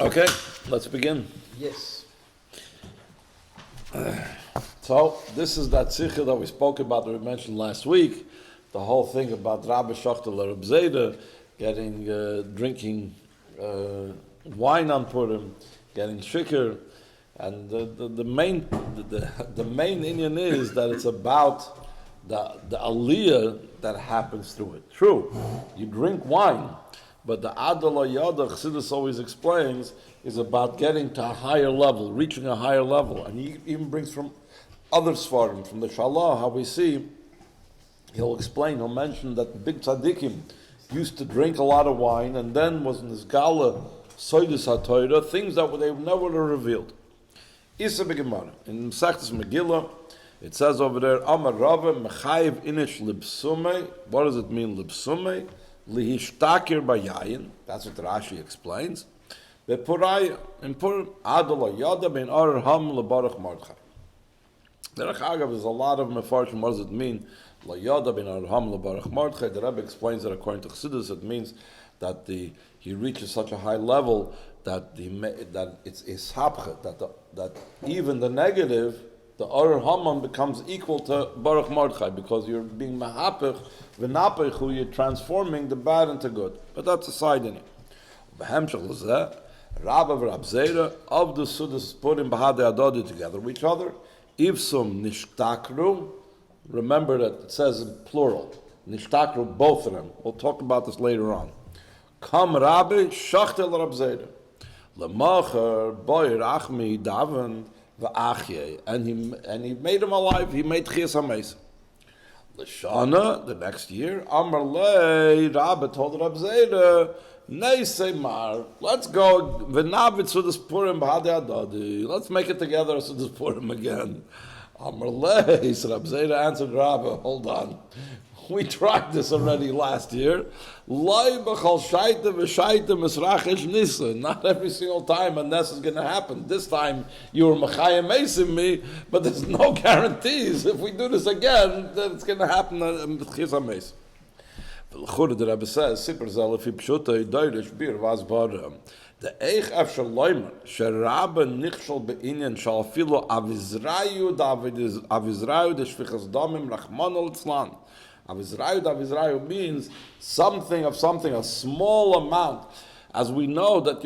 Okay, let's begin. Yes. So, this is that Sichos that we spoke about, that we mentioned last week. The whole thing about Rabah and Rab Zeira drinking wine on Purim, getting shikr. And the main inyan is that it's about the aliyah that happens through it. True, you drink wine, but the Adala Yada, Chassidus always explains, is about getting to a higher level, reaching a higher level. And he even brings from other Svarim, from the Shalah, how we see, he'll mention that big tzaddikim used to drink a lot of wine, and then was in this Gala, Soidus HaTorah, things that they never would have revealed. Isa B'Gemara, in Sichos Megillah, it says over there, Amar Rava Mechayiv Inish Libsume. What does it mean, Libsume? Lihishtakir Bayayin. That's what Rashi explains. Be'Puraya, in Purim, Adala Yada Ben Ar Ham LeBarach Mordechai. Derech Agav, there's a lot of mefarshim. What does it mean? La Yada Ben Ar Ham LeBarach Mordechai. The Rebbe explains that according to Chassidus, it means that he reaches such a high level that it's ishapchet, that even the negative, the Or Haman, becomes equal to Baruch Mordechai, because you're being mahapich, v'napich, you're transforming the bad into good. But that's a side in it. B'hemshech l'zeh, Rabah and Rab Zeira, of the Sudas Purim b'hadei adodi, together with each other. Ivsum nishtakru, remember that it says in plural, nishtakru, both of them. We'll talk about this later on. Kam Rabbi, shachtel Rab Zeira. L'macher, boy rachmi, daven, v'achye. And he made him alive, he made Chias HaMeis. L'shana, the next year, Amar lei, Rabbi told Rab Zeira, Nei Seimar, let's go, v'navit Sudas Purim b'hadei adodi. Let's make it together, Sudas Purim again. Amar lei, so Rab Zeira answered Rabbi, hold on. We tried this already last year. Not every single time a ness is going to happen. This time you were machayim mesim me, but there's no guarantees. If we do this again, then it's going to happen with Chias HaMeis. The Rebbe says, the eich afshal loimer, sherabah nichshol be'inyan shal filo avizrayu de shfichas damim rachmano litzlan. Avizrayu means something, a small amount. As we know that,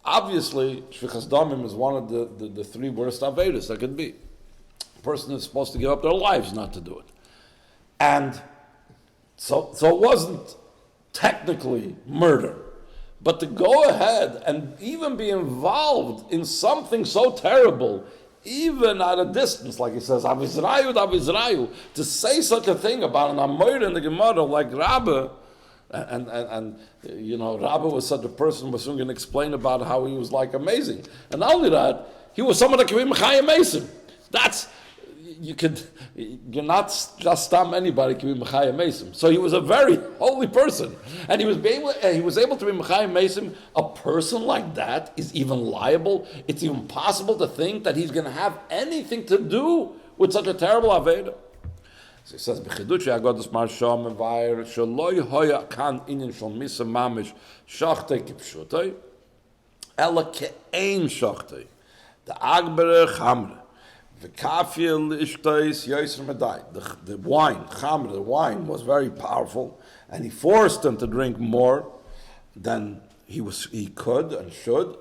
obviously, Shvichas Damim is one of the three worst Avedas that could be. A person is supposed to give up their lives not to do it. And so it wasn't technically murder. But to go ahead and even be involved in something so terrible, even at a distance, like he says, Avizrayu, to say such a thing about an Amor in the Gemara like Rabbah, and Rabbah was such a person, we're soon going to explain about how he was like amazing. And not only that, he was someone that could be Mechayim Mesim. You're not just stam anybody can be Mechayim Mesim. So he was a very holy person. And he was able to be Mechayim Mesim. A person like that is even liable. It's even possible to think that he's going to have anything to do with such a terrible Aveda. So he says, B'chiduchi agodas mar shom evayr, shaloi hoya kan inyan shal misa mamish, shachtei kipshutei, ela ke'ein shachtei, the agbere chamre, the wine was very powerful, and he forced him to drink more than he could and should.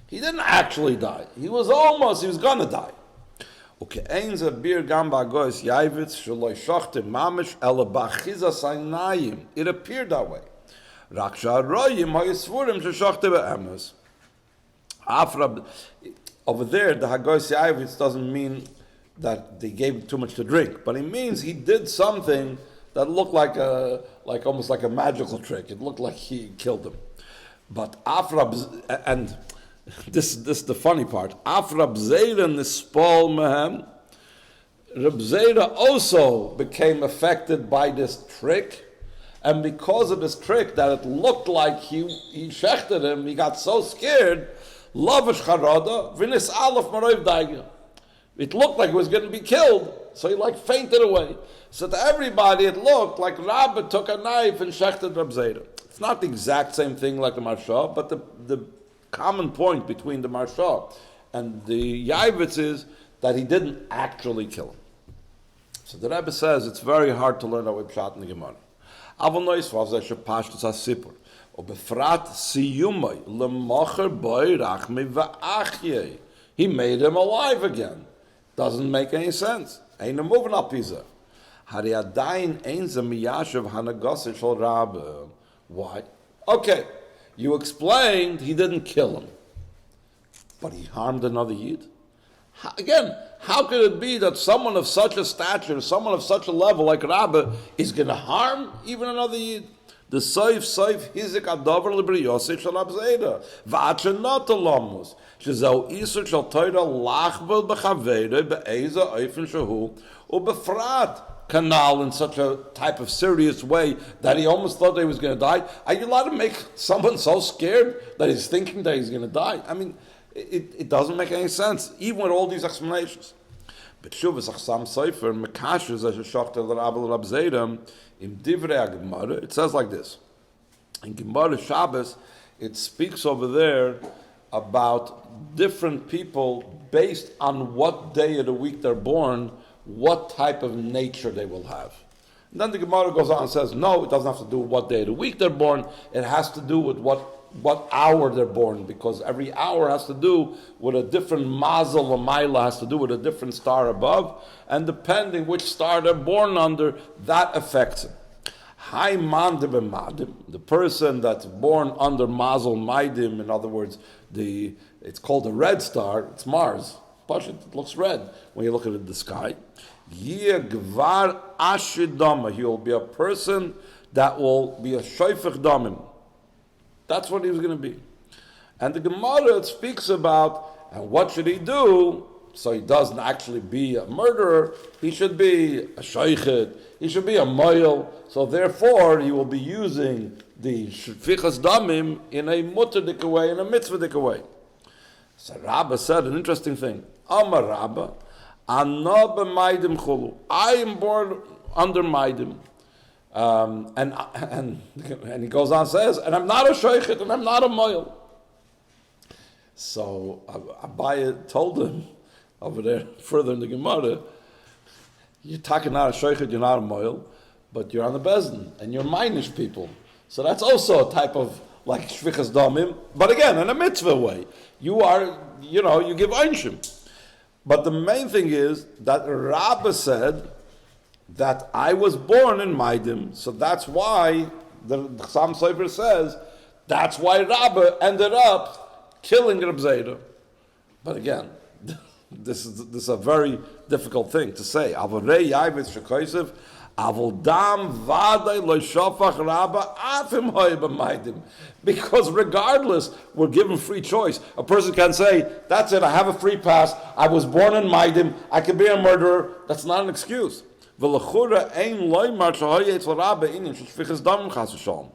He didn't actually die. He was going to die. It appeared that way. Over there, the Hagos Yavitz doesn't mean that they gave him too much to drink, but it means he did something that looked like almost like a magical trick. It looked like he killed him. But Afrab, and this is the funny part. Afrab Zeira nispal mehem. Rab Zeira also became affected by this trick. And because of this trick, that it looked like he shechted him, he got so scared. Lavish charada, v'nis alaf maroiv daigya. It looked like he was going to be killed, so he fainted away. So to everybody, it looked like Rabbah took a knife and shechted Rab Zeira. It's not the exact same thing like the Marsha, but the common point between the Marsha and the Yaivitz is that he didn't actually kill him. So the Rebbe says it's very hard to learn that way pshat in the Gemara. Avon nois was a pashtus asipur. Obefrat siyumay lemocher boy rachmi va'achye. He made him alive again. Doesn't make any sense. Ain't a moving up pizza. Hari adayin ein ze miyashav hanagos shel Rabbah. Why? Okay, you explained he didn't kill him, but he harmed another Yid. Again, how could it be that someone of such a stature, someone of such a level like Rabbah, is going to harm even another Yid? The Seif hizik adavar libriyosei shel Rab Zeira va'at not alamus shezau isur shel Torah lachvel b'chaveirei be'eza oifen shehu ubefrat canal in such a type of serious way that he almost thought that he was going to die. Are you allowed to make someone so scared that he's thinking that he's going to die? I mean, it doesn't make any sense, even with all these explanations. But Shuvas Achsam Sefer Mekashes as a Shachtel Rabah and Rab Zeira in Divrei Gemara. It says like this: in Gemara Shabbos, it speaks over there about different people based on what day of the week they're born, what type of nature they will have. And then the Gemara goes on and says, no, it doesn't have to do with what day of the week they're born. It has to do with what hour they're born, because every hour has to do with a different mazel or maila, has to do with a different star above, and depending which star they're born under, that affects him. High mandim and madim, the person that's born under mazel maidim, in other words, it's called a red star, it's Mars. It looks red when you look at it in the sky. Gvar ashidama, he will be a person that will be a shoifech damim. That's what he was going to be. And the Gemara speaks about, and what should he do so he doesn't actually be a murderer? He should be a shoichet, he should be a moil, so therefore he will be using the shfichas damim in a mutadik way, in a mitzvahdik way. So Rabbah said an interesting thing. Amar Rabbah, Ana b'maidim chulu. I am born under maidim. And he goes on and says, and I'm not a shoichet, and I'm not a moil. So Abaye told him over there, further in the Gemara, you're talking not a shoichet, you're not a moil, but you're on the bezdin, and you're minish people. So that's also a type of like shvichas damim, but again, in a mitzvah way. You give einshim. But the main thing is that Rabbah said that I was born in Maidim, so that's why the Chassam Sofer says that's why Rabbah ended up killing Rab Zeira. But again, this is a very difficult thing to say. Avorei Yaivitz Shekosev, Avol Dam Vaday Lo Shofach Rabbah Afim Hoy B'Maidim. Because regardless, we're given free choice. A person can say, that's it, I have a free pass, I was born in Maidim, I can be a murderer. That's not an excuse. V'lechura ein loymar shehoye etzel Rabbah inyan sheshfichas damim chas v'shalom.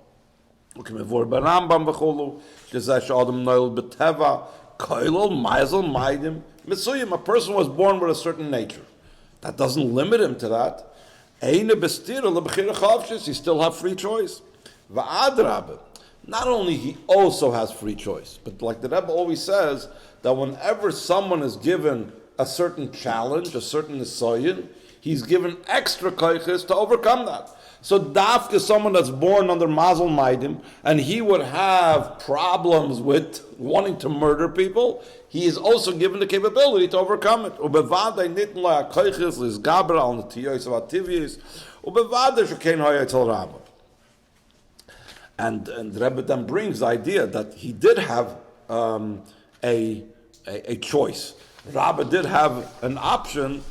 Ukemevor b'Rambam v'cholu shezeh she'adam noel b'teva koilol maizel maidim mitzuyim. A person was born with a certain nature. That doesn't limit him to that. Eine bestira lebechira chavshis. He still have free choice. V'ad Rabbah. Not only he also has free choice, but like the Rebbe always says, that whenever someone is given a certain challenge, a certain nisayin, he's given extra koiches to overcome that. So Dafk is someone that's born under Mazel Maidim, and he would have problems with wanting to murder people. He is also given the capability to overcome it. And the Rebbe then brings the idea that he did have a choice. Rabbah did have an option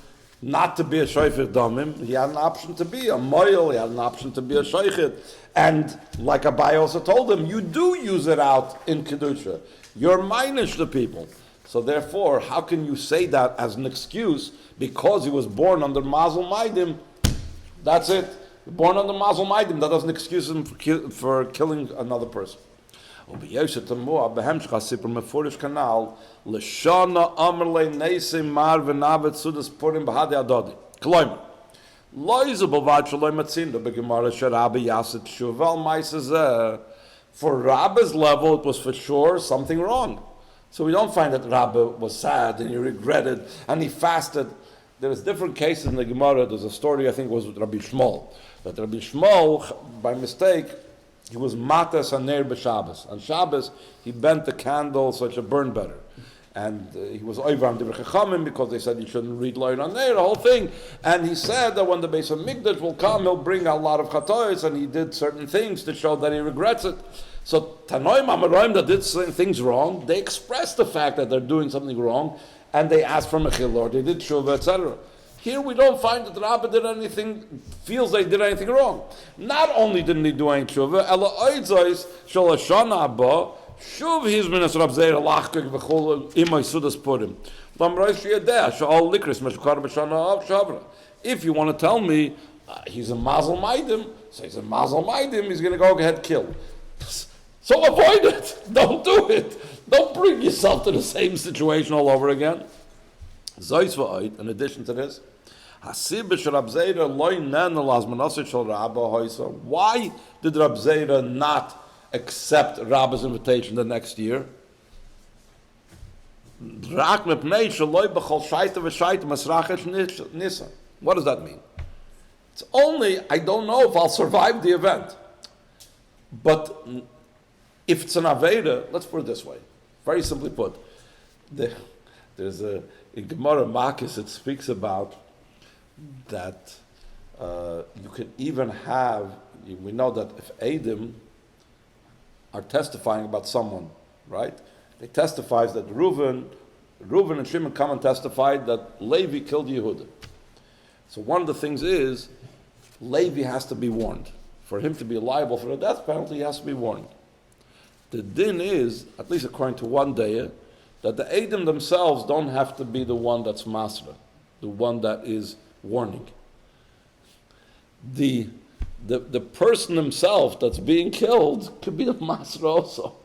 not to be a shoichet damim. He had an option to be a moil. He had an option to be a shoichet. And like Abai also told him, you do use it out in Kedusha. You're minish the people. So therefore, how can you say that as an excuse because he was born under Mazel Maidim? That's it. Born under Mazel Maidim, that doesn't excuse him for killing another person. L'shana amrle nesim mar v'navet sudas purim b'hadi adodi. Kloimer. Loizu b'vad shaloi matzin, the begemara sharabi yaset shuval maisazeh. For Rabbah's level, it was for sure something wrong. So we don't find that Rabbah was sad and he regretted and he fasted. There's different cases in the Gemara. There's a story, I think it was with Rabbi Shmuel. That Rabbi Shmuel, by mistake, he was matas haner b'Shabbos. On Shabbos, he bent the candle so it should burn better. And he was over on the Chachamim because they said you shouldn't read Loyer on there, the whole thing. And he said that when the Beis HaMikdash will come, he'll bring a lot of chatois, and he did certain things to show that he regrets it. So Tanoim Amoraim that did things wrong, they expressed the fact that they're doing something wrong, and they asked for mechil, or they did shuvah, etc. Here we don't find that Rabbah did anything, feels they did anything wrong. Not only didn't he do any shuvah, ela oidzos shel hashana haba, shuv hizmenes Rab Zeira lachkek v'chol imay sudas Purim. Lamroish yedeh she'al likris meshukar b'shana av shavra. If you want to tell me he's a mazel maidim, so he's a mazel maidim, he's going to go ahead kill. So avoid it. Don't do it. Don't bring yourself to the same situation all over again. In addition to this, why did Rab Zeira not accept Rabbah's invitation the next year? What does that mean? It's only, I don't know if I'll survive the event. But if it's an Aveda, let's put it this way. Very simply put, there's in Gemara Makis, it speaks about that you can even have, we know that if Eidim are testifying about someone, right? They testifies that Reuven and Shimon come and testified that Levi killed Yehuda. So one of the things is, Levi has to be warned. For him to be liable for a death penalty, he has to be warned. The din is, at least according to one day, that the Eidim themselves don't have to be the one that's masra, the one that is warning. The person himself that's being killed could be the masra also.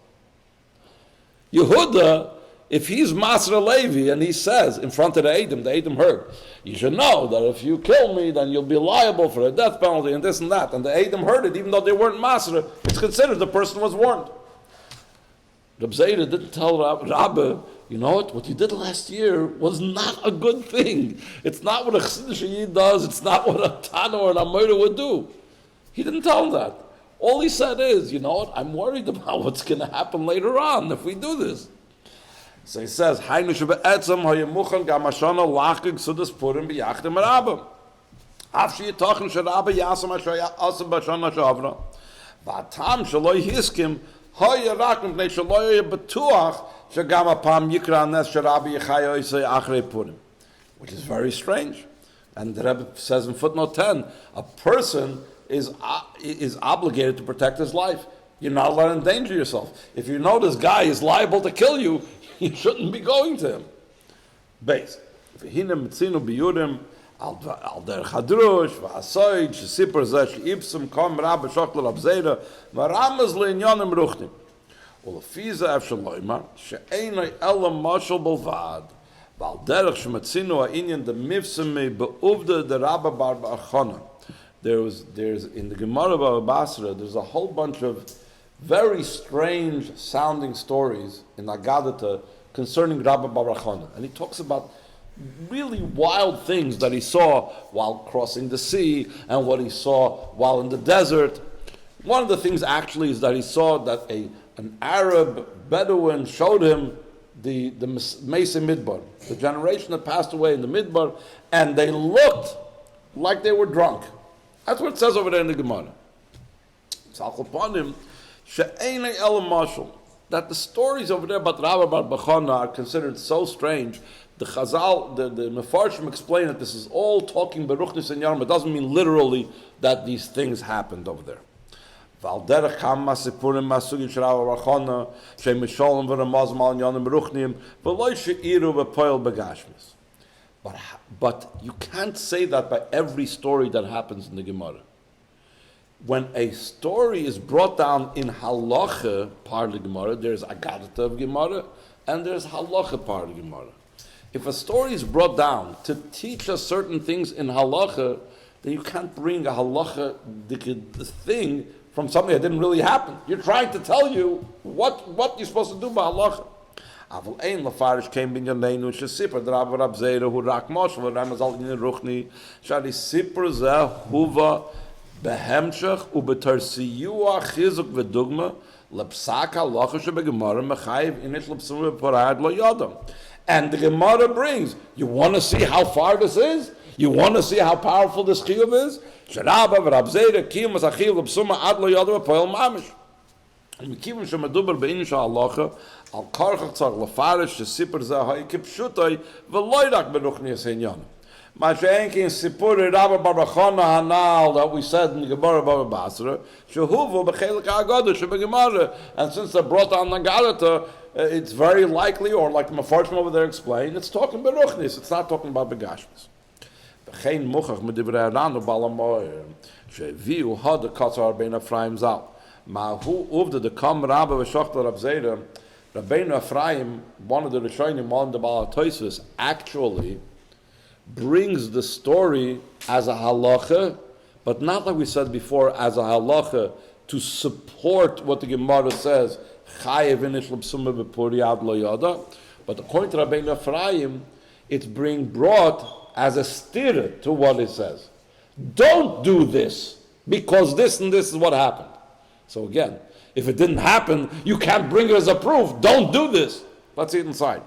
Yehuda, if he's masra Levi and he says in front of the Eidim heard, you should know that if you kill me, then you'll be liable for a death penalty and this and that. And the Eidim heard it, even though they weren't masra, it's considered the person was warned. Rab Zeira didn't tell Rabbah, you know what you did last year was not a good thing. It's not what a Chassidish Yid does, it's not what a Tana or an Amora would do. He didn't tell him that. All he said is, you know what, I'm worried about what's going to happen later on if we do this. So he says, Hainu shebe'etzem hayemuchan gam hashana lachig sudas Purim b'yachdim Rabbah. Af sheyitochen sheRabbah yasam asher yasam b'shana shavra. V'atam shaloi hiskim which is very strange. And the Rebbe says in footnote 10, a person is obligated to protect his life. You're not allowed to endanger yourself. If you know this guy is liable to kill you, you shouldn't be going to him. Base. Al der Chadrush, V'asoid, Shesipur Zeh, She'ibsum, Kom Rabbah Shochtel Rab Zeira, V'ramaz Le'inyonim Ruchnim. Ulefiza Efshel Loimar, She'einoi Elam Moshel Bolvad, V'al derech Shematzinu Ha'inyan de Mivsimi Be'uvda de Rabbah bar Ba'achona. There's in the Gemara of Basra, there's a whole bunch of very strange sounding stories in Agadata concerning Rabbah bar Ba'achona. And he talks about really wild things that he saw while crossing the sea and what he saw while in the desert. One of the things actually is that he saw that an Arab Bedouin showed him the Mesa Midbar, the generation that passed away in the Midbar, and they looked like they were drunk. That's what it says over there in the Gemara. That the stories over there about Rabbah bar Bachana are considered so strange. The Chazal, the Mefarshim explain that this is all talking Beruchnis and Yarm. It doesn't mean literally that these things happened over there. But you can't say that by every story that happens in the Gemara. When a story is brought down in halacha part of the Gemara, there's Agadata of Gemara, and there's halacha part of the Gemara. If a story is brought down to teach us certain things in halacha, then you can't bring a halacha thing from something that didn't really happen. You're trying to tell you what you're supposed to do by halacha. Aval ein lafarish came bin yaneinu shesipar the Rabah and Rab Zeira who rak moshel and Ramazal in ruchni shari sipar zeh huva behemshach ubetarsiyu achizuk v'dugma lepsak halacha shebegemara mechayiv inish lepsum v'parad lo yadam. And the Gemara brings, you want to see how far this is? You want to see how powerful this chiyuv is? Rabah and Rab Zeira kiyum as achiyuv lepsum ad lo yadam v'poel mamish. Mikivim shemadubar be'inin sha'alacha al karchach tzar lefarish shesipur zeh ha'ikipshutai v'loidak beruchni yasenyana. Ma'she'enkin sipur Rabba Barbachana Hanal that we said in the Gemara Baba Basra shehuvu b'chelik ha'agada shebegemara. And since they brought down the Galata, it's very likely, or like the Mefarshim over there explained, it's talking beruchnis. It's not talking about begashmis. V'chein muchach medivrei Ranu balamoyer sheviu had the katzar bein Ephraim zal. Mahu uvda the kam Rabbah v'shochtel Rab Zeira, Rabbeinu Ephraim, one of the Rishonim on the Baal HaTosfos, actually brings the story as a halacha, but not like we said before, as a halacha to support what the Gemara says, chayev inish l'psuma b'puri ad lo yada. But according to Rabbeinu Ephraim, it's being brought as a stir to what it says. Don't do this, because this and this is what happened. So again, if it didn't happen, you can't bring it as a proof. Don't do this. Let's see it inside.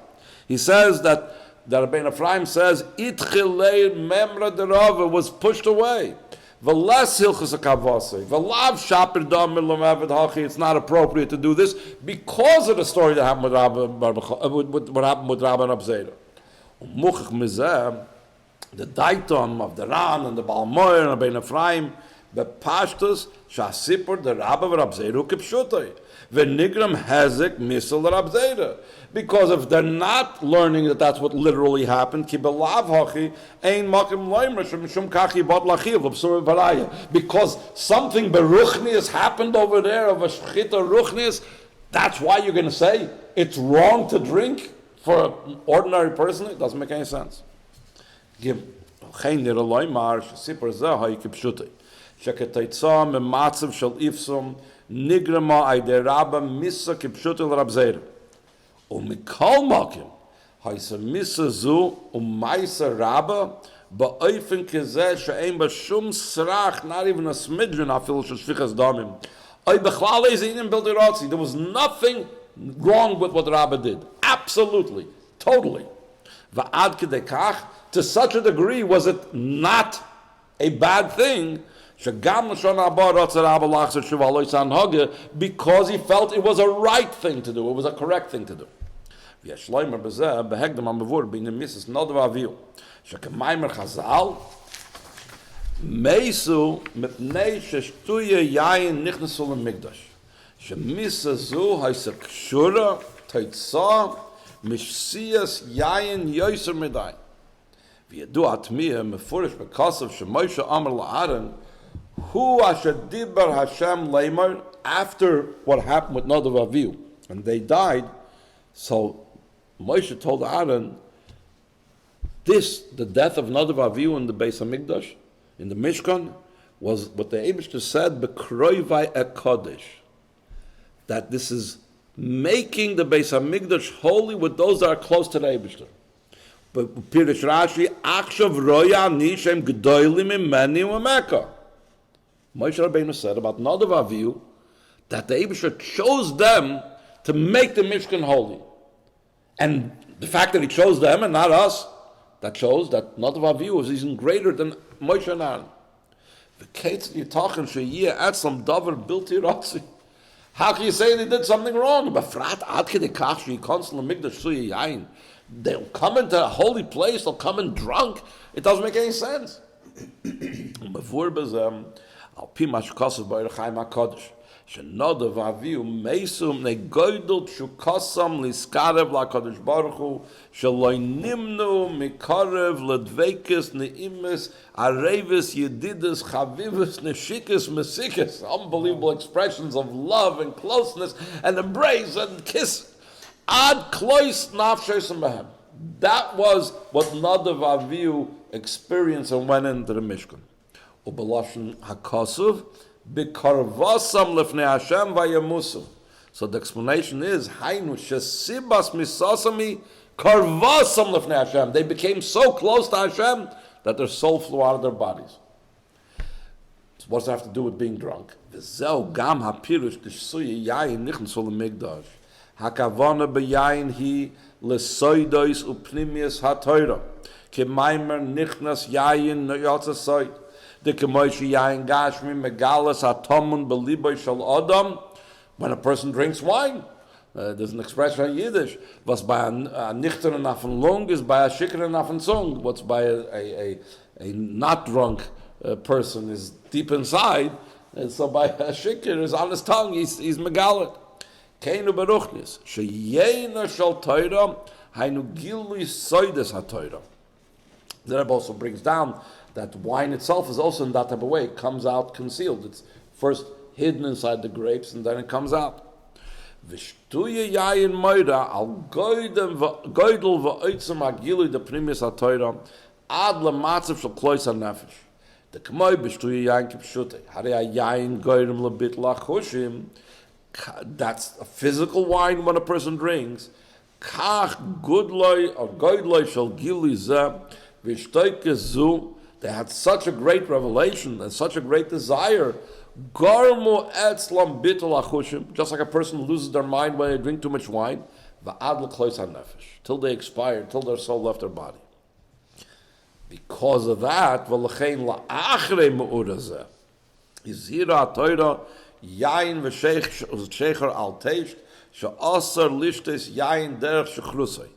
He says that Rabbeinu Ephraim says, Itchilei memra derava was pushed away. V'les hilchus hakavasei. V'lav shapir dam milam avid hachi. It's not appropriate to do this because of the story that happened with what happened with Rabah and Rab Zeira. Muchach mizeh, the daiton of the Ran and the Balmoyer and Rabbeinu Ephraim, Bepashtus shasipur the Rabah and Rab Zeira kipshutai. V'nigram hezek misal Rab Zeira. Because if they're not learning that that's what literally happened, because something beruchnius happened over there of a shchita ruchnius, that's why you're going to say it's wrong to drink for an ordinary person? It doesn't make any sense. Nigrama ayde Rabbah misa kipshutel Rab Zeira. Umikol makim haysa misa zu umaysa Rabbah ba'ofen kezeh she'ein b'shum srach, not even a smidron afil sheshfichas damim. Ay bechlal ezeinin bildiratzi. There was nothing wrong with what Rabbah did. Absolutely, totally. Va'ad kedekach, to such a degree was it not a bad thing, because he felt it was a right thing to do, it was a correct thing to do. Who Ashadibar Hashem Leimar, after what happened with Nadav Avihu, and they died, so Moshe told Aaron, the death of Nadav Avihu in the Beis HaMikdash, in the Mishkan, was what the Eibishter said, Bekroivai Ekodesh, that this is making the Beis HaMikdash holy with those that are close to the Eibishter. But Pirish Rashi, Akshav Roya Nishem G'doilim Imeni U'Mekah. Moshe Rabbeinu said about Nadav Avihu that the Eibishter chose them to make the Mishkan holy. And the fact that he chose them and not us, that shows that Nadav Avihu is even greater than Moshe and Aaron. How can you say they did something wrong? They'll come into a holy place, they'll come in drunk. It doesn't make any sense. Al pi mashkasav b'Orechaim HaKadosh shenadav avihu meisum negoydel shukasam liskarev la'Kadosh Baruch Hu shaloi nimnu mikarev ledvekes neimis arevis yedidus chavivus neshikis mesikis. Unbelievable expressions of love and closeness and embrace and kiss. Ad klois nafshosem behem. That was what Nadav Avihu experienced and went into the Mishkan. Ubelashon hakasuv B'karvasam lefnei Hashem vayamusu. So the explanation is, Hainu shesibas misasami karvasam lefnei Hashem. They became so close to Hashem that their soul flew out of their bodies. So what does that have to do with being drunk? V'zeu gam hapirush d'shsuyi yayin nichnasu l'migdash. Hakavana b'yayin hi l'soidois upnimius ha-Torah. K'maimer nichnas yayin yotzasoid. The kemoishi yayin gashmi megalas hatomun b'liboy shal adam. When a person drinks wine, there's an expression in Yiddish. Was by a nichter and afen lung is by a shikr and afen sung. What's by a not drunk person is deep inside, and so by a shikr is on his tongue. He's megalit. Keinu beruchnis sheyena shal Torah hainu gilui soides ha-Torah. The Rebbe also brings down that wine itself is also in that type of way. It comes out concealed. It's first hidden inside the grapes, and then it comes out. V'shtuye yayin moira al goydel v'oitzim agilui de primis ha-Torah ad lematzav shel klois ha-nefesh. The k'moi b'shtuye yayin kipshutei harei yayin goydem lebit lachushim. That's a physical wine when a person drinks. Kach gudloi or goydloi shel gilui zeh v'shtoike zu. They had such a great revelation and such a great desire. Garmu etzlam bitul achushim, just like a person loses their mind when they drink too much wine, va'ad l'klois hanefesh, till they expire, till their soul left their body. Because of that, v'lechein la'achrei me'ura zeh, izhira ha-Torah yayin v'shecher al teisht, she'asar lishtes yayin derech shechrusay.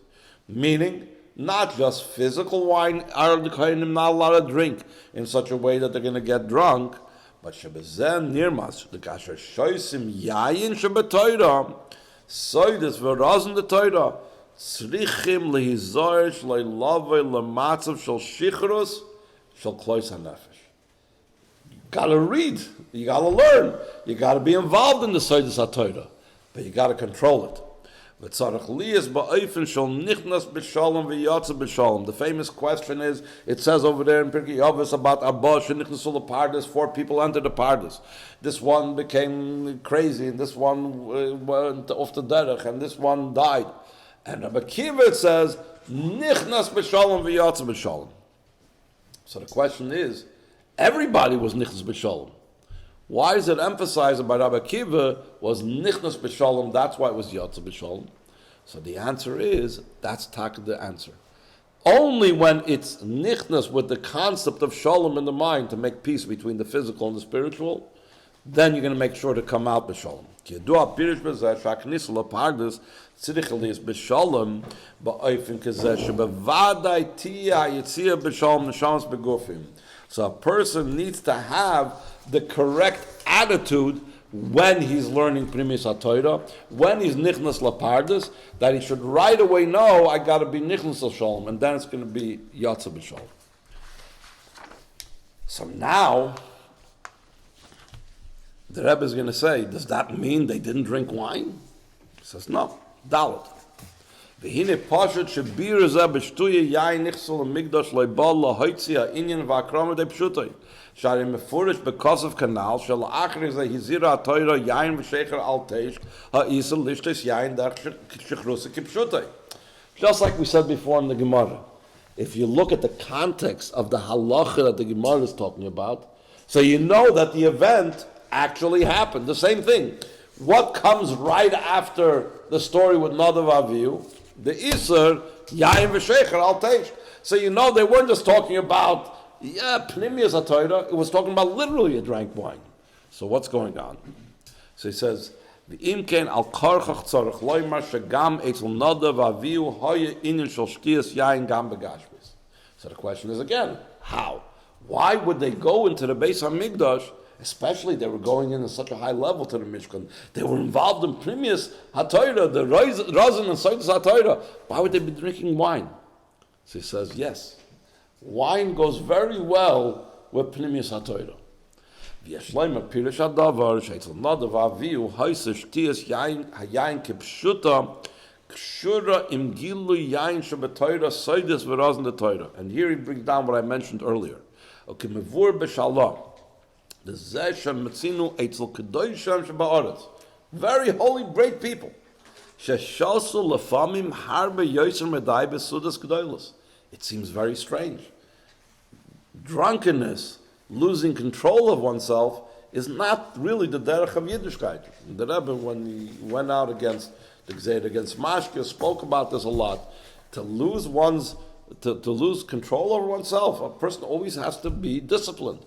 Meaning, not just physical wine are the kohanim not allowed to drink in such a way that they're going to get drunk, but shebezen nirmas the kasher shoysim yayin shebetoira soides v'razin the Torah tzrichim lehizor shleilavei lematzav shel shichros shel klois hanefesh. You gotta read, you gotta learn, you gotta be involved in the soides ha-Torah, but you gotta control it. The famous question is, it says over there in Pirkei Avos about Abba shenichnasu lepardes, 4 people entered the pardes. This one became crazy, and this one went off the derech, and this one died. And Rabbi Kiva says, nichnas b'shalom v'yatsa b'shalom. So the question is, everybody was nichnas b'shalom. Why is it emphasized by Rabbi Kiva was nichnas b'shalom? That's why it was yatsa b'shalom. So the answer is, that's the answer. Only when it's nichnas with the concept of shalom in the mind to make peace between the physical and the spiritual, then you're going to make sure to come out b'shalom. K'yadua pirish b'zeh sh'aknis l'pardes tzirichel is b'shalom ba'oifin k'zeh shebevadai tiyah yitziyah b'shalom neshamos begufim. So a person needs to have the correct attitude when he's learning Primis HaTorah, when he's Nichnas Lapardes, that he should right away know, I got to be Nichnas L'Shalom, and then it's going to be Yatsa B'Shalom. So now, the Rebbe is going to say, does that mean they didn't drink wine? He says, no, Dalet. V'hine pashat shebir zeh b'shtuye yayin nichsul amigdash leibal lahoitzi ha'inyan v'akrama de pshutai. Shari mefurish b'kosav kanal shel achri zeh hizira ha'toira yayin v'shecher al teish ha'isel lishtes yayin derech shechrusah kipshutai. Just like we said before in the Gemara, if you look at the context of the halacha that the Gemara is talking about, so you know that the event actually happened. The same thing. What comes right after the story with Nadav Avihu? The Isser, Yayin v'Shecher al Teish. So you know they weren't just talking about, Pnimius HaTorah, it was talking about literally a drank wine. So what's going on? So he says, V'im ken al karchach tzarech loymar shegam etzel Nadav Avihu hoye inyan shel shtiyas yayin gam begashmis. So the question is again, how? Why would they go into the Beis HaMikdash? Especially they were going in such a high level to the Mishkan. They were involved in Primus HaTorah, the Razin and Soitus HaTorah. Why would they be drinking wine? So he says, yes. Wine goes very well with Primus HaTorah. V'yashleim pirish hadavar sheitzel nadav avihu haisa shtiyas yayin kipshuta kshura im gilu yayin shebetoira soides v'razin the Torah. And here he brings down what I mentioned earlier. Okay, mevur b'shalom. The Zeshem Metzinu Eitzel Kedosham Sheba'aretz. Very holy, great people. Sheshasu Lefamim Harbe Yoser Medai Besudas Kedolos. It seems very strange. Drunkenness, losing control of oneself, is not really the derech of Yiddishkeit. The Rebbe, when he went out against the Gzeir, against Mashke, spoke about this a lot. To lose control over oneself, a person always has to be disciplined.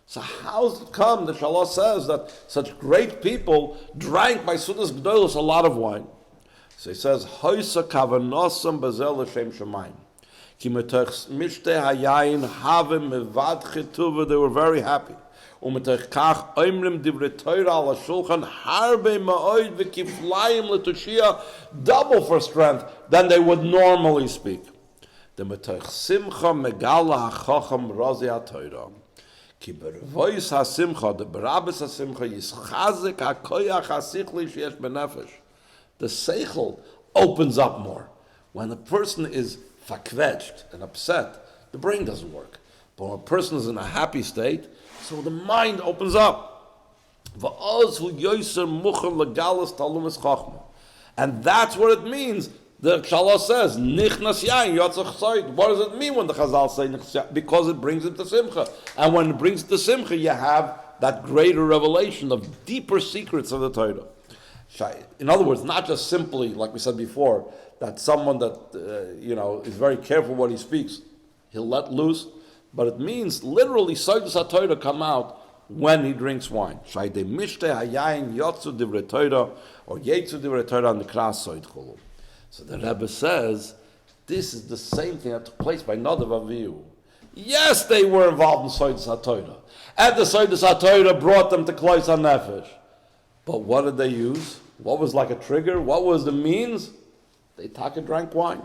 So how does it come that Shalah says that such great people drank by Sudas Gdolos a lot of wine? So he says, Hoysa kavanosam bazel l'shem shemayim. Ki metoch mishte hayayin havim mevad chituva, they were very happy. Umetoch kach oimrim divrei Torah ala shulchan harbe ma'oid v'kiflayim l'tushia, double for strength than they would normally speak. The metoch simcha megala hachacham razi ha-Torah. Ki bervois ha-simcha, the berabes ha-simcha, yischazik ha-koyach ha-sichli sheyesh benefesh. The seichel opens up more. When a person is fakvetched and upset, the brain doesn't work. But when a person is in a happy state, so the mind opens up. And that's what it means. The Kshalah says, Nichnas yain yotzach soid. What does it mean when the Chazal say Nichnas yain? Because it brings it to Simcha. And when it brings it to Simcha, you have that greater revelation of deeper secrets of the Torah. In other words, not just simply, like we said before, that someone that is very careful what he speaks, he'll let loose, but it means literally Soidus HaTorah come out when he drinks wine. Shaydei mishte hayayin yotzu divrei Torah, or yetzu divrei Torah on the kras soid chulu. So the Rebbe says, this is the same thing that took place by Nadav Avihu. Yes, they were involved in Soidus HaTorah, and the Soidus HaTorah brought them to Klois HaNefesh. But what did they use? What was like a trigger? What was the means? They drank wine.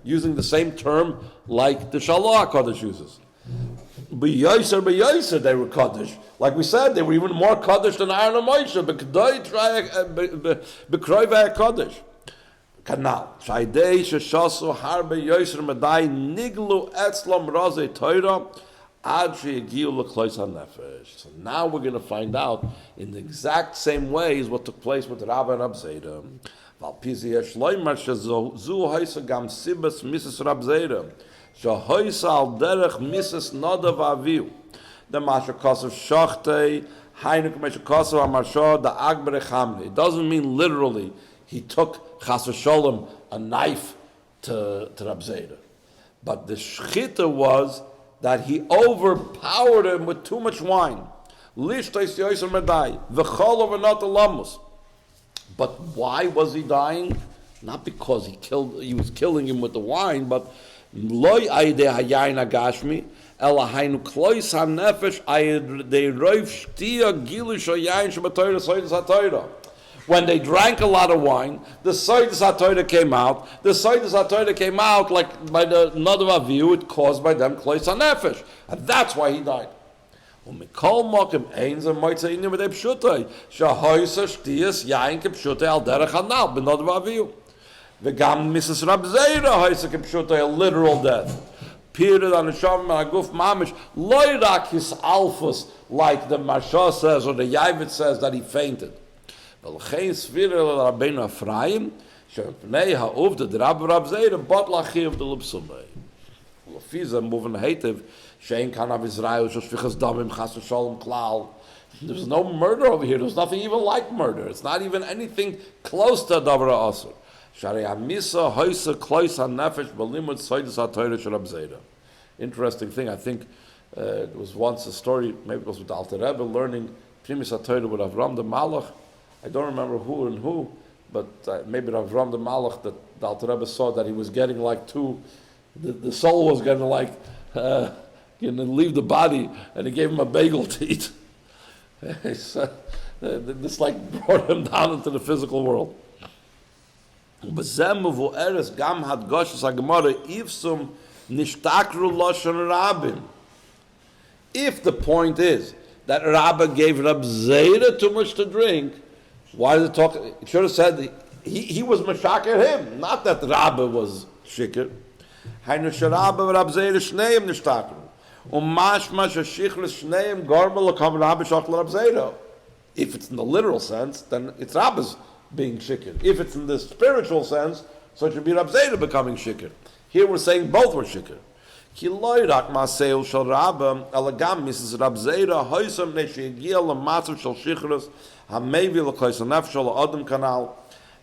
Using the same term like the Shalah Kaddish uses. B'yoser, they were Kaddish. Like we said, they were even more Kaddish than Aaron and Moshe. B'kroivei Kaddish. Kanal. Shaydei sheshasu harbe yoser medai niglu etzlam razei Torah. So now we're going to find out in the exact same ways what took place with Rabah and Rab Zeira. It doesn't mean literally he took Chas v'Sholem a knife to Rab Zeira, but the shchita was that he overpowered him with too much wine. But why was he dying? Not because he was killing him with the wine, but when they drank a lot of wine, the Soidus HaTorah came out. The Soidus HaTorah came out like by the Nadav Avihu, it caused by them Klois HaNefesh. And that's why he died. V'gam Mrs. Rab Zeira hoysa k'pshuta, a literal death. Period on the Shem Aguf Mamish, loirak his alphas, like the Marsha says or the Yavit says that he fainted. V'lchein svira l'Rabbeinu Ephraim, she'pnei ha'uv the Rabah and Rab Zeira, but l'achiv the l'psumei. L'fiza moving hativ, she'en kan av Israel, sh'shvichas damim chas v'sholem klal. There's no murder over here. There's nothing even like murder. It's not even anything close to Davra Asur. Interesting thing, I think it was once a story, maybe it was with the Alter Rebbe, learning Primis HaTorah with Avram the Malach. I don't remember who and who, but maybe Avram the Malach, that the Alter Rebbe saw that he was getting like the soul was going to like leave the body, and he gave him a bagel to eat. This like brought him down into the physical world. If the point is that Rabbah gave Rab Zeira too much to drink, why did it talk? It should have said he was mashaker him, not that Rabbah was shikr. If it's in the literal sense, then it's Rabbah's being shikr. If it's in the spiritual sense, so it should be Rab Zeira becoming shikr. Here we're saying both were shikr. Ki loirak ma'aseu shel Rabbah, alagam Mrs. Rab Zeira, hoysam neshegiel l'matzav shel shichros, hamevi l'koysa nefesh l'adam kanal,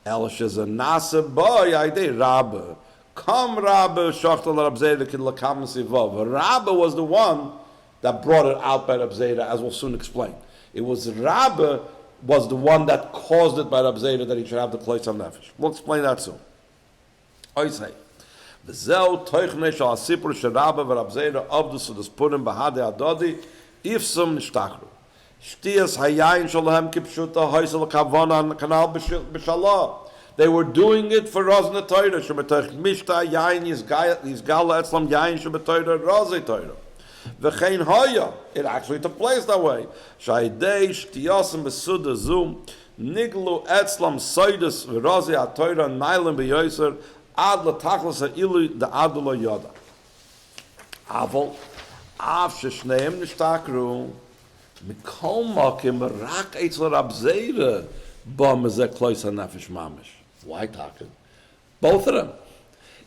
el shezanasa boy aydei Rabbah. Come Rabbah shachtel Rab Zeira kin l'kam sivav. Rabbah was the one that brought it out by Rab Zeira, as we'll soon explain. It was Rabbah was the one that caused it by Rab Zeira that he should have the koysa nefesh. We'll explain that soon. I say. V'zeu toichne shal asipur shel Rabbah v'Rab Zeira avdus u'das Purim b'hadei adodi ifsum nishtachru. Shtiyas hayayin shalahem kipshuta hoysel kavana kanal b'shalah. They were doing it for Raz na Torah. Shemetoich mishta yayin yizgala etzlam yayin shemetoira Razei Torah. V'chein haya. It actually took place that way. Shaydei shtiyasim b'suda zoom niglu etzlam soidus v'Razei HaTorah nailim b'yoser ad l'tachlis ha'ilu da'adula yoda. Aval, av sheshneim nishtakru, mikol makim rak eitzel Rab Zeira ba mezeh klois ha'nefesh mamish. Why talking? Both of them.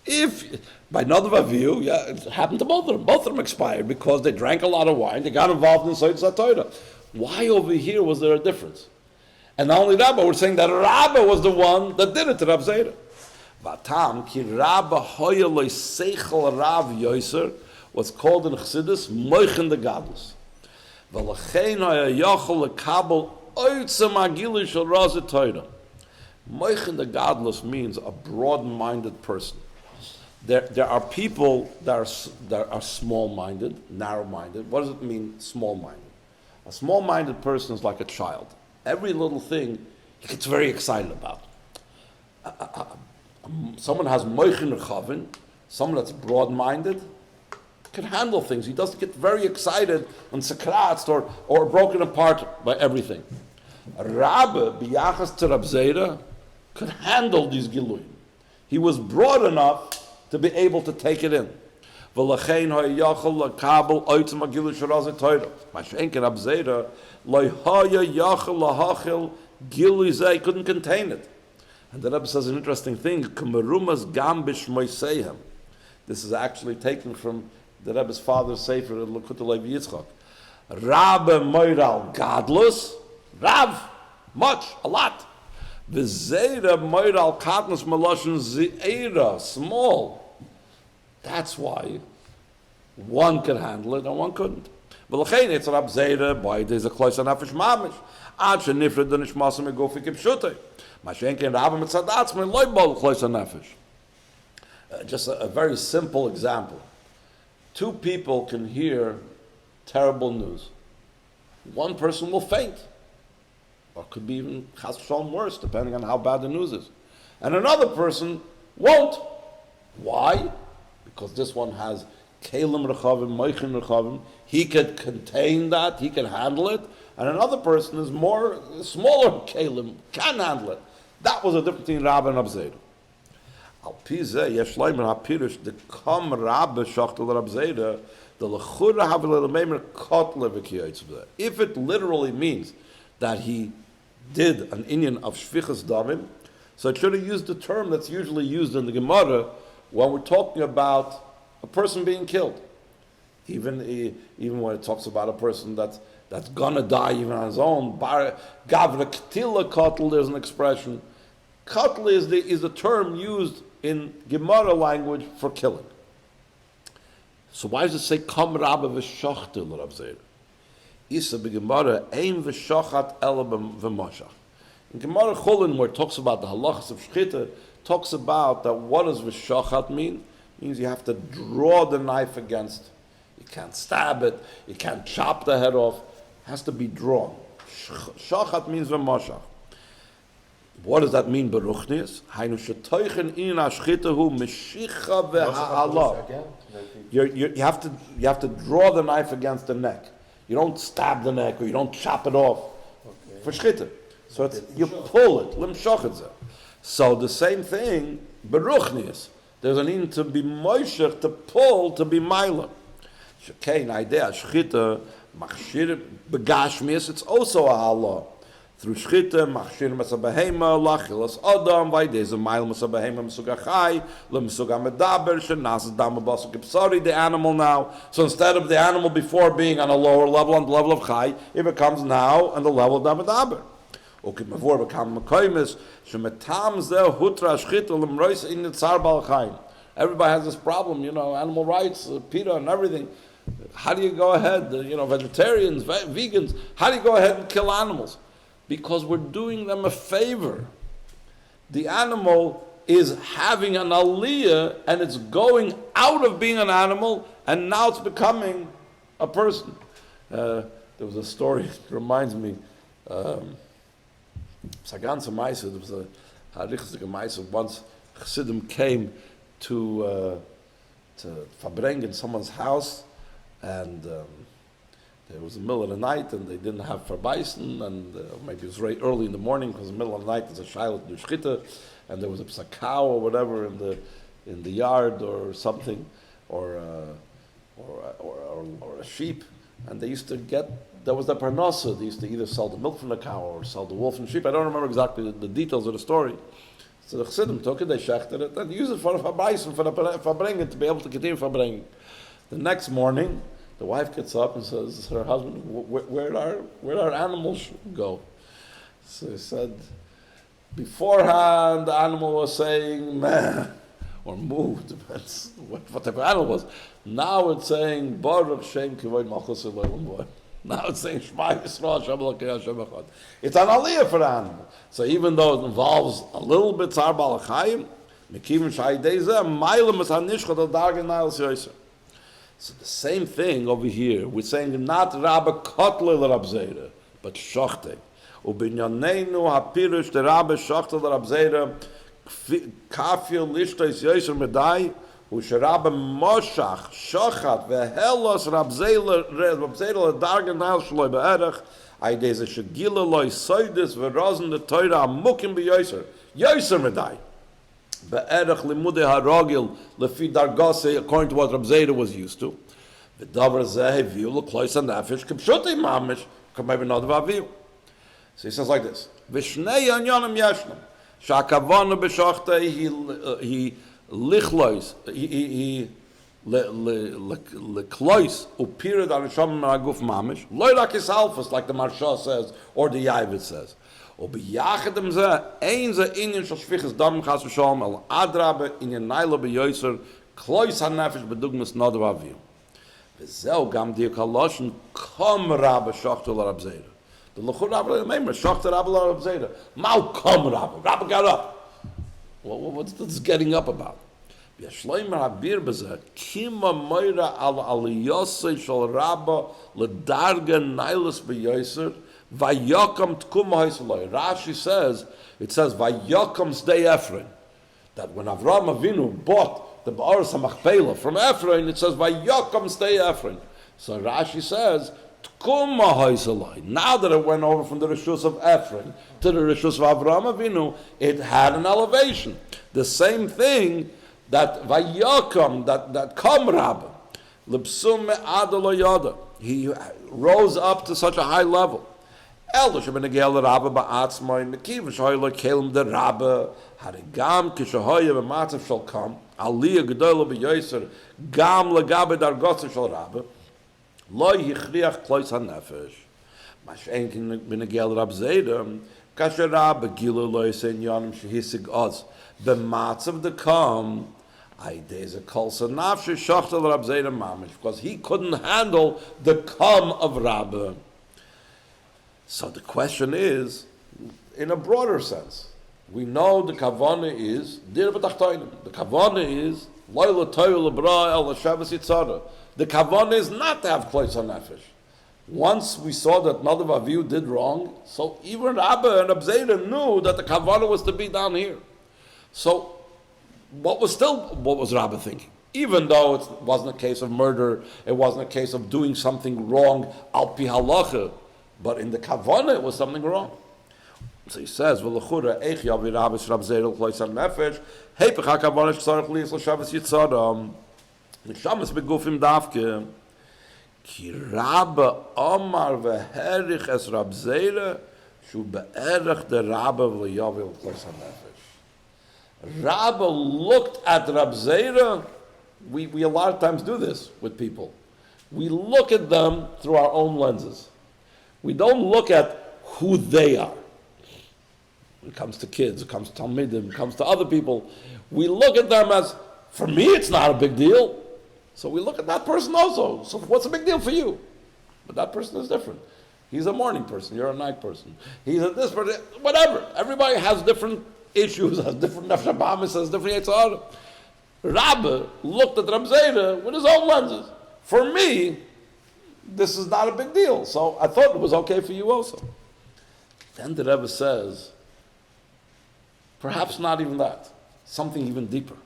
If, by Nadav view, yeah, it happened to both of them. Both of them expired because they drank a lot of wine, they got involved in Sichos Torah. Why over here was there a difference? And not only Rabbah, we're saying that Rabbah was the one that did it to Rab Zeira. Vatam ki Rabbah hoya loy seichel Rav Yoser was called in Chassidus moichen the gadlus. V'lachein hoya yachol lekabel oitzem agilu shel Razei Torah. Moichen the gadlus means a broad-minded person. There are people that are small-minded, narrow-minded. What does it mean, small-minded? A small-minded person is like a child. Every little thing he gets very excited about. Someone has moichin rechavin, someone that's broad-minded, can handle things. He doesn't get very excited and sakratz or broken apart by everything. Rabbah, biyachas to Rab Zeira, could handle these giluyim. He was broad enough to be able to take it in. V'lachein ha'yachal l'kabel oitzem agilu shel Razei Torah. Mashenken Rab Zeira lo haya yachal lahachil gilu zeh, couldn't contain it. And the Rebbe says an interesting thing. K'merumas gam b'shmoiseihem. This is actually taken from the Rebbe's father's sefer Likutei Yitzchak. Rabbe moiral gadlus, Rav, much, a lot. V'zeira moiral kadlus maloshin zeira, small. That's why one could handle it and one couldn't. V'lachein it's Rab Zeira, boy, there's a klois ha'nefesh mamish. Ad shenifred the nishmasam egofi kipshutei. Mashenken Rabbah mitzadatz min loy bol klois ha'nefesh. Just a very simple example. Two people can hear terrible news. One person will faint, or could be even chas v'shalom worse, depending on how bad the news is. And another person won't. Why? Because this one has kelim rechavim, moichin rechavim. He could contain that, he can handle it. And another person is more smaller kelim, can handle it. That was a difference between Rabbah and Rab Zeira. Al pizeh yesh leimer hapirush the kam Rabbah shachtel Rab Zeira the lechura havel leimer kotle v'kiyotz. If it literally means that he did an inyan of shvichas damim, so it should have used the term that's usually used in the Gemara when we're talking about a person being killed. Even when it talks about a person that's gonna die even on his own, gavra ktila kotl, there's an expression. Kotl is the term used in Gemara language for killing. So why does it say kam Rabbah v'shachtel Rab Zeira? Isa b'Gemara ein v'shachat ela v'mashach. In Gemara Chulin, where it talks about the halachas of shchita, talks about that what does v'shachat mean? It means you have to draw the knife against. You can't stab it. You can't chop the head off. It has to be drawn. Shachat means v'mashach. What does that mean, Baruchnius? Hainu shetoichen in ashchitahu meshicha v'ha'ala. You have to draw the knife against the neck. You don't stab the neck or you don't chop it off for shchita. So you pull it. Limshachitza. So the same thing, Baruchnius. There's a need to be moishech, to pull, to be milah. Shekein idea shchita machshir begashmis. It's also a halal. Through shchita machshir masabahema lachilas adam vaydez a mile masabahema mesugachai lemesuga medaber shenas dam basuk psari the animal now. So instead of the animal before being on a lower level, on the level of chai, it becomes now on the level of damedaber. Okay, before become mekoymes shemetam ze hutra shchita lemrois in the tzar bal chaim. Everybody has this problem, animal rights, PETA and everything. How do you go ahead, vegetarians, vegans, how do you go ahead and kill animals? Because we're doing them a favor. The animal is having an aliyah and it's going out of being an animal and now it's becoming a person. There was a story, it reminds me, Sagan Samaisa, there was a Harichzik Maisa, once Chassidim came to Fabreng in someone's house, and it was the middle of the night, and they didn't have Farbeisen, and maybe it was very early in the morning, because in the middle of the night there's a shayla to do shchita, and there was a cow or whatever in the yard or something, or a sheep, and they used to get, there was the parnasa, they used to either sell the milk from the cow or sell the wool from the sheep. I don't remember exactly the details of the story. So the Chassidim took it, they shechted it, and used it for Farbeisen, for Farbrengen, to be able to continue Farbrengen. The next morning, the wife gets up and says to her husband, where'd our animals go? So he said, beforehand the animal was saying meh, or moo, depends what type of animal it was. Now it's saying Baruch Shem Kivod Malchus Elohim Boy. Now it's saying Shema Yisrael Hashem Elokeinu Hashem Echad. It's an aliyah for the animal. So even though it involves a little bit tzar balachayim, mekivim shayidei zeh mailim es hanishchot al dargen nailas yoser. So the same thing over here. We're saying not Rabbah kotle l'Rab Zeira, but shochte. Ubinyaneinu hapirush the Rabbah shochte l'Rab Zeira kafir lishtais yoser medai. Rabbah moshach shochat vehelos Rab Zeira dargen nail shloi be'erech aydeze shegila loy soides verozen the Torah amukim beyoser yoser medai be'erech limudei haragil lefi dargase according to what Rab Zeira was used to. V'davar zeh heviu l'klois hanefesh k'pshutei mamish k'maybe not v'aviu. So he says like this: V'shnei yanyonim yeshnam sha'akavanu b'shochtei he lichlois he leklois upirid anisham aguf mamish loyrak is alphas like the Marsha says or the Yavit says ubiyachadem ze ein ze inyan shel shvichas dam chas v'shalom el adrabe inyan nailo beyoser klois hanefesh bedugmas nadav aviv v'zeu gam di kaloshen kom Rabbah shachtel Rab Zeira the lechur Rabbah meimer shachtel Rabbah Rab Zeira mal kom Rabbah got up. What's this getting up about? Yashloim Rabir Bezeh Kima Moira al Aliyosei Shal Rabbah Ledarga Nailas Beyoser Vayakam Tkuma Haisaloi. Rashi says, it says Vayakam Sdei Ephraim. That when Avraham Avinu bought the Ba'aras HaMachpelah from Ephraim, it says Vayakam Sdei Ephraim. So Rashi says Tkuma Haisaloi. Now that it went over from the Rishus of Ephraim to the Rishus of Avraham Avinu, it had an elevation. The same thing that Vayakam, that Kam Rabbah, Libsum Adalo Yada, he rose up to such a high level. Elish ben Gel Rabbah ba'atzmai Mekiv Shoyla Kelim the Rabbah Harigam Kishahoya b'Matzav shall come Aliyah Gedola b'Yoser Gam Lagabe Dargotza shall Rabbah Lo Yichriach Klois HaNefesh Mashenkin ben Gel Rab Zeira Kasher Rabbah Gilu Lo Yisen Yonim Shehisig Oz b'Matzav the Kam because he couldn't handle the come of Rabbah. So the question is, in a broader sense, we know the kavanah is dir b'tachtonim. The kavanah is loyla toyul lebra el Shabbos yitzara. The kavanah is not to have klois hanefesh. Once we saw that Nadav Avihu did wrong, so even Rabbah and Rab Zeira knew that the kavanah was to be down here. So what was Rabbah thinking? Even though it wasn't a case of murder, it wasn't a case of doing something wrong al pi halacha, but in the kavanah it was something wrong. So he says, "V'lechura eich yavi Rabbah Rab Zeira l'klois hanefesh heipach hakavanah sh'tzarich li'is l'shavas yitzara l'shamas begufim davke." Ki Rabbah Omar v'herich es Rab Zeira shu be'erech de Rabbah v'yavel klos hanefesh. Rabbah looked at Rab Zeira. We a lot of times do this with people. We look at them through our own lenses. We don't look at who they are. When it comes to kids, it comes to Talmidim, it comes to other people, we look at them as, for me it's not a big deal. So we look at that person also. So what's a big deal for you? But that person is different. He's a morning person, you're a night person. He's a this person, whatever. Everybody has different issues, has different nefesh habahamis, has different yitzhar. Rabbah looked at Rab Zeira with his own lenses. For me, this is not a big deal. So I thought it was okay for you also. Then the Rebbe says, perhaps not even that. Something even deeper.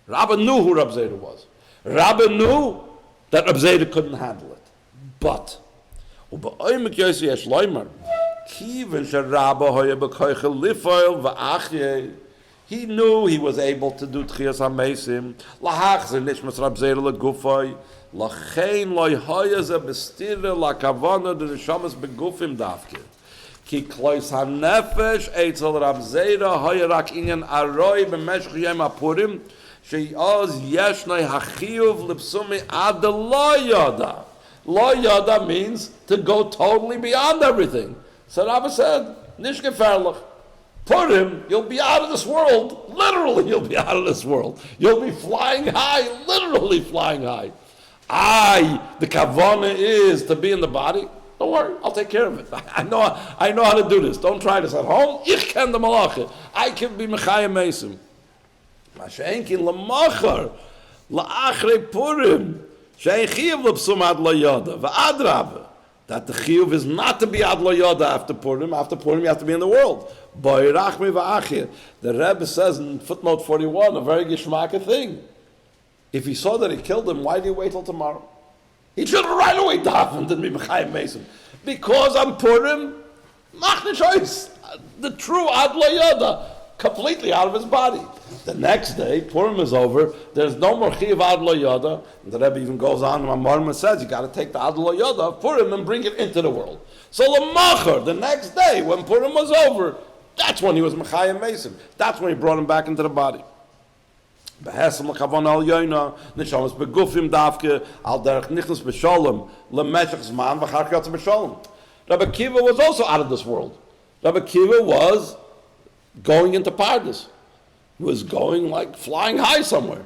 Rabbah knew who Rab Zeira was. Rabbah knew that Rab Zeira couldn't handle it. But, he knew he was able to do Tchias HaMeisim. Lahachzer nishmas Rab Zeira legufay. Lachein loy hoyaze bestire la kavana de neshamas begufim davke. Ki klois hanefesh eitzel Rab Zeira hoyerak inyan aroi b'meshch yom HaPurim she'oz yeshnei hachiyuv lipsumi ad lo yada. Lo yada means to go totally beyond everything. So Rabbah said, nish geferlich. Purim, you'll be out of this world. Literally, you'll be out of this world. You'll be flying high, literally flying high. The kavana is to be in the body. Don't worry, I'll take care of it. I know how to do this. Don't try this at home. Ich ken the malacha. I can be mechayim mesim. Masha'enkin lamachar la'achrei Purim she'en chiyuv l'psum ad lo yada v'ad Rabbah. That the chiyuv is not to be ad lo yada after Purim. After Purim, you have to be in the world. The Rebbe says in footnote 41, a very geschmacka thing. If he saw that he killed him, why did he wait till tomorrow? He should have right away davened and be mechayim mesim. Because on Purim, machne choice, the true ad lo yada, completely out of his body. The next day, Purim is over, there's no more chiyuv ad lo yada. The Rebbe even goes on, and Marma says, you got to take the ad lo yada of Purim and bring it into the world. So Lamachar, the next day, when Purim was over, that's when he was mechayim mesim. That's when he brought him back into the body. Behesem l'kavan al yoyna, nishamas begufim davke, al derech nichnas b'sholem, lemeshach zman v'char kiyatz b'sholem. Rabbi Kiva was also out of this world. Rabbi Kiva was going into paradise. He was going like flying high somewhere.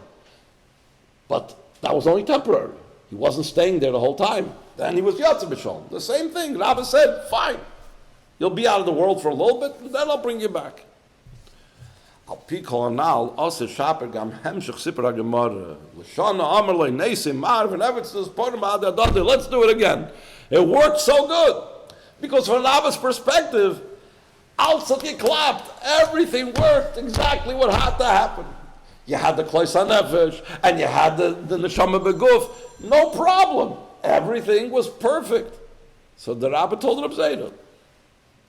But that was only temporary. He wasn't staying there the whole time. Then he was yatz b'sholem. The same thing. Rabbah said, fine. You'll be out of the world for a little bit, and then I'll bring you back. Al pi kol anal, ose shaper gam hemshich sipra gemara. L'shana amar loy neisim marv, and ever says, let's do it again. It worked so good. Because from Rabbah's perspective, alles get clapped. Everything worked exactly what had to happen. You had the klois hanefesh, and you had the neshama beguf. No problem. Everything was perfect. So the Rabbah told Rab Zeira,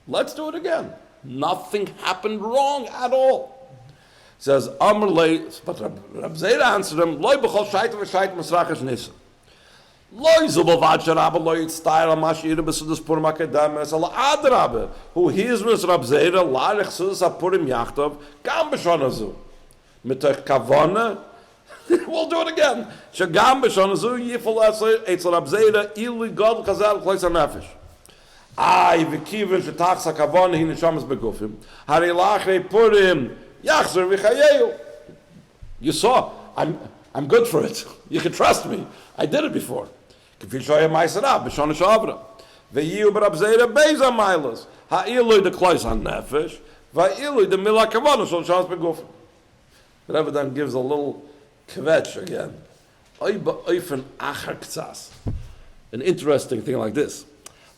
let's do it again. Nothing happened wrong at all. He says, Amr lei, but Rab Zeira answered him, Loi b'chol shayt v'shayt masrachash nisa. Loi zubavad sharabah loi yitztayr al mashira b'sudas Purim HaKedemes al ad Rabbah, who hears with Rab Zeira, larech sudas ha-Purim yachtov, gam b'shon hazu. Mitoch kavana, we'll do it again. Shagam b'shon hazu yifol etzel Rab Zeira, ilu god chazal klois ha-nefesh. V'kivin shetach sakavon hi neshamas begufim. Hari lachrei Purim yachzer v'chayeyu. You saw, I'm good for it. You can trust me. I did it before. K'fi shoya ma'asera b'shona shavra. V'yiyu b'Rab Zeira beiza mailas. Ha'ilui de klois hanefesh. V'ilui de milah kavon shel neshamas begufim. The Rebbe then gives a little kvetch again. Oy ba'oifen achar k'tzas. An interesting thing like this.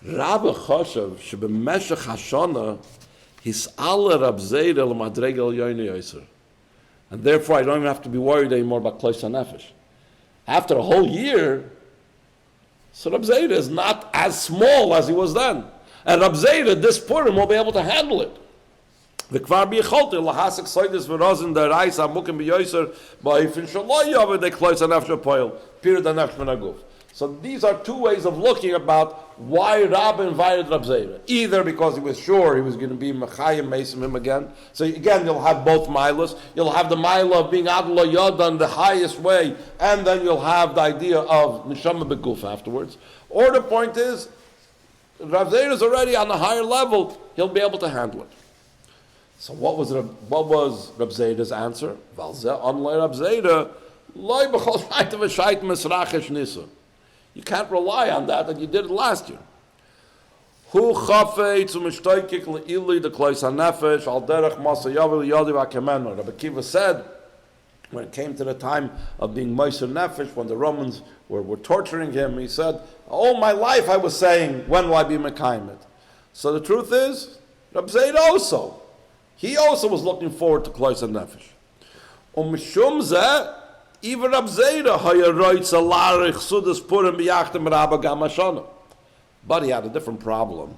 Rabbah choshev shebemeshech hashana his'ala Rab Zeira l'madregel yoyne yoyser, and therefore I don't even have to be worried anymore about klois hanefesh. After a whole year, so Rab Zeira is not as small as he was then, and Rab Zeira this Purim will be able to handle it. V'kvar b'yicholte lahasek soides v'rozin deraisa mukim b'yoyser ba'ifin shaloy yaveh de klois hanefesh apoyel period hanefesh menaguf. So these are two ways of looking about why Rabbah invited Rab Zeira. Either because he was sure he was going to be Mechayim Mesim him again. So again, you'll have both milas. You'll have the mila of being Adla Yodan the highest way, and then you'll have the idea of Neshama Beguf afterwards. Or the point is, Rab Zeira is already on a higher level. He'll be able to handle it. So what was Rab Zeira's answer? Unlike Rab Zeira, you can't rely on that, and you did it last year. Rabbi Kiva said, when it came to the time of being Moser Nefesh, when the Romans were torturing him, he said, all my life I was saying, when will I be Mekayim it? So the truth is, Rab Zeira also, he also was looking forward to Klois and Nefesh. Even Rab Zeira but he had a different problem.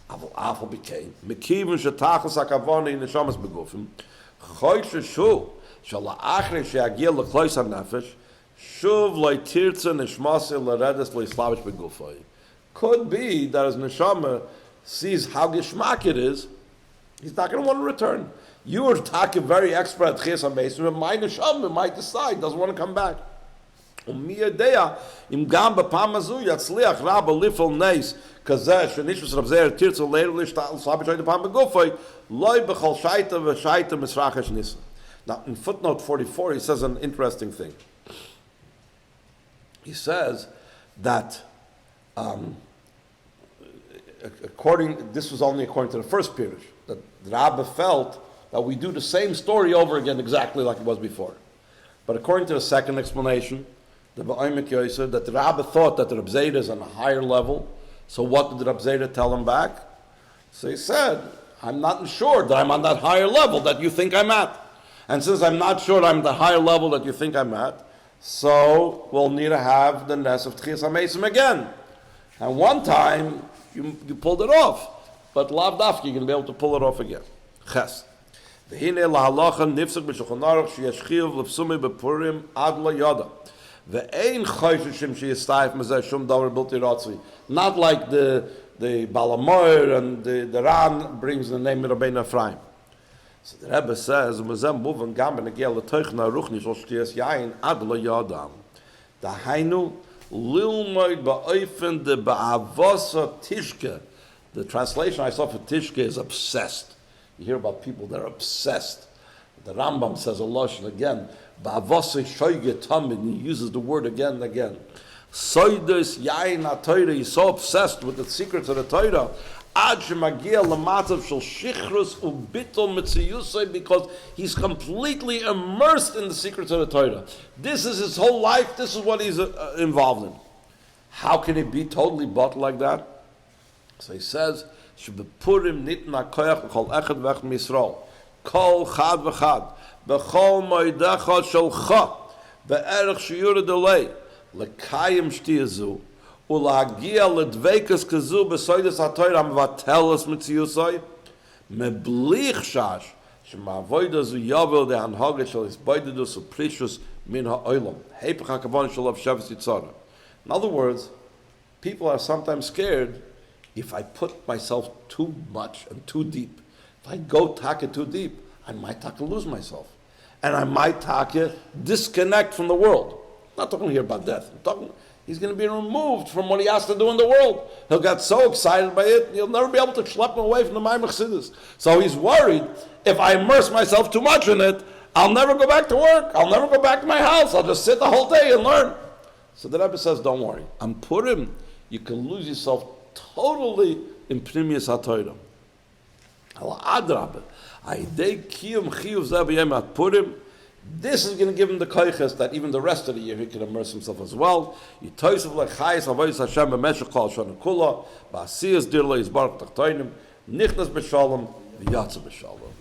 Became could be that as neshama sees how geshmak it is, he's not going to want to return. You are talking very expert at Ches HaMesim, and my neshama might decide, doesn't want to come back. Im gam b'pam hazu yatzliach Rabbah lifel neis kazeh shenishus Rab Zeira tirtzu leir lishtal sabishay depam begufay loy b'chol shaita v'shaita misrachesh nisa. Now in footnote 44 he says an interesting thing. He says that this was only according to the first Pirush, that Rabbah felt that we do the same story over again exactly like it was before. But according to the second explanation, the Ba'ayim Yosef, that the Rabbah thought that the Rab Zeira is on a higher level. So what did Rab Zeira tell him back? So he said, I'm not sure that I'm on that higher level that you think I'm at. And since I'm not sure I'm the higher level that you think I'm at, so we'll need to have the Nes of Tchias HaMesim again. And one time, you pulled it off. But Lav Dafki, you're going to be able to pull it off again. Ches. V'hinei lahalacha nifsek b'shulchan aruch sheyesh chiyuv l'psumei b'Purim ad la'yada. Ve'ein chosheshim sheyistayif mezeh shum davar bilti ratzi. Not like the Balamoir and the Ran brings the name of Rabbeinu Ephraim. So the Rebbe says, "Mezem muvan gam b'negel l'toichna aruch nishol shtiyas yain ad la'yada." Dahainu lilmoid ba'oifen de ba'avosa tishke. The translation I saw for tishke is obsessed. You hear about people that are obsessed. The Rambam says a lashon again. Ba'avosei shoyge tamid. He uses the word again and again. Soidos yain ha-Torah. He's so obsessed with the secrets of the Torah. Ad shemagia lamatav shel shichrus ubitul mitziyusay, because he's completely immersed in the secrets of the Torah. This is his whole life. This is what he's involved in. How can he be totally bought like that? So he says, Purim nitna koyach b'chol echad v'echad misrol, kol chad v'chad, b'chol moedecha shelcha, be'erech shiyura delay, lekayim shtiyazu, ulagia ledveikas kazu b'soides ha-Torah mvatelas mitziyusay, meblich shash, shema'avoida zu yavel de hanhaga shel isboidedus uprishus min ha'olam, heipach ha-kavon shel av sheves yitzara. In other words, people are sometimes scared if I put myself too much and too deep. If I go taka too deep, I might taka lose myself. And I might taka disconnect from the world. I'm not talking here about death. I'm talking, he's going to be removed from what he has to do in the world. He'll get so excited by it, he'll never be able to schlep him away from the Maimach Chassidus. So he's worried, if I immerse myself too much in it, I'll never go back to work. I'll never go back to my house. I'll just sit the whole day and learn. So the Rebbe says, don't worry. On Purim, you can lose yourself totally in Pnimius HaTorah. Adrabah, Aidei Kiyum Chiyuv Zeh B'Yom HaPurim. This is going to give him the koiches that even the rest of the year he can immerse himself as well. Yitoysev lechayis avoyis Hashem b'meshech kol shana kula, ba'asiyas dirlo yizbarach tachtoinim, nichnas b'shalom, v'yatsa b'shalom.